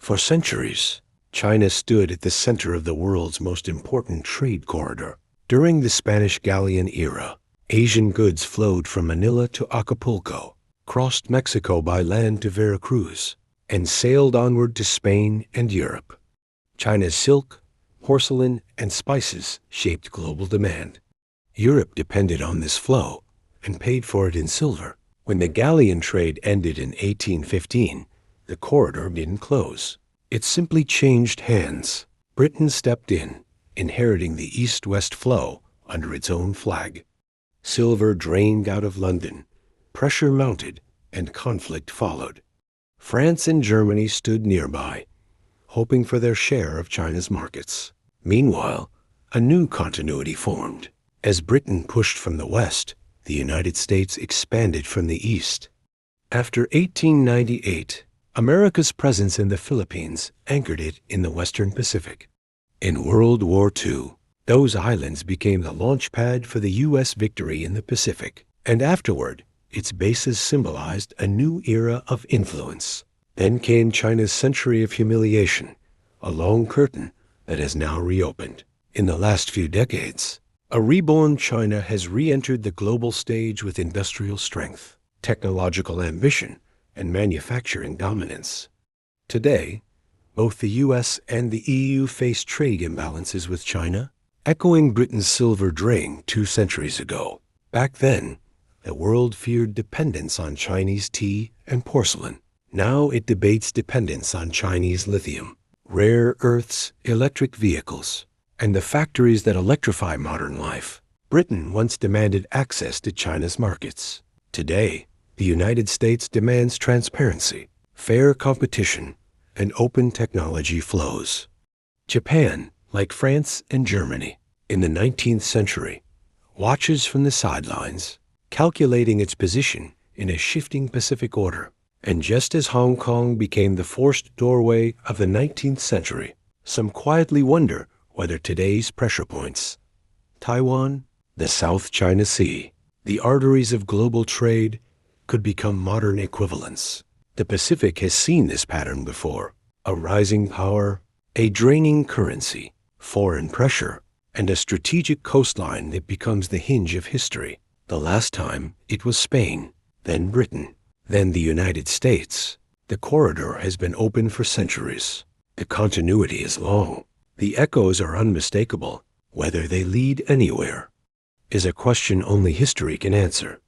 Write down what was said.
For centuries, China stood at the center of the world's most important trade corridor. During the Spanish Galleon era, Asian goods flowed from Manila to Acapulco, crossed Mexico by land to Veracruz, and sailed onward to Spain and Europe. China's silk, porcelain, and spices shaped global demand. Europe depended on this flow and paid for it in silver. When the galleon trade ended in 1815, the corridor didn't close. It simply changed hands. Britain stepped in, inheriting the east-west flow under its own flag. Silver drained out of London, pressure mounted, and conflict followed. France and Germany stood nearby, hoping for their share of China's markets. Meanwhile, a new continuity formed. As Britain pushed from the west, the United States expanded from the east. After 1898, America's presence in the Philippines anchored it in the Western Pacific. In World War II, those islands became the launch pad for the U.S. victory in the Pacific, and afterward, its bases symbolized a new era of influence. Then came China's Century of Humiliation, a long curtain that has now reopened. In the last few decades, a reborn China has re-entered the global stage with industrial strength, technological ambition, and manufacturing dominance. Today, both the U.S. and the EU face trade imbalances with China, echoing Britain's silver drain 2 centuries ago. Back then, the world feared dependence on Chinese tea and porcelain. Now it debates dependence on Chinese lithium, rare earths, electric vehicles, and the factories that electrify modern life. Britain once demanded access to China's markets. Today, the United States demands transparency, fair competition, and open technology flows. Japan, like France and Germany, in the 19th century, watches from the sidelines, calculating its position in a shifting Pacific order. And just as Hong Kong became the forced doorway of the 19th century, some quietly wonder whether today's pressure points, Taiwan, the South China Sea, the arteries of global trade, could become modern equivalents. The Pacific has seen this pattern before: a rising power, a draining currency, foreign pressure, and a strategic coastline that becomes the hinge of history. The last time, it was Spain, then Britain, then the United States. The corridor has been open for centuries. The continuity is long. The echoes are unmistakable. Whether they lead anywhere is a question only history can answer.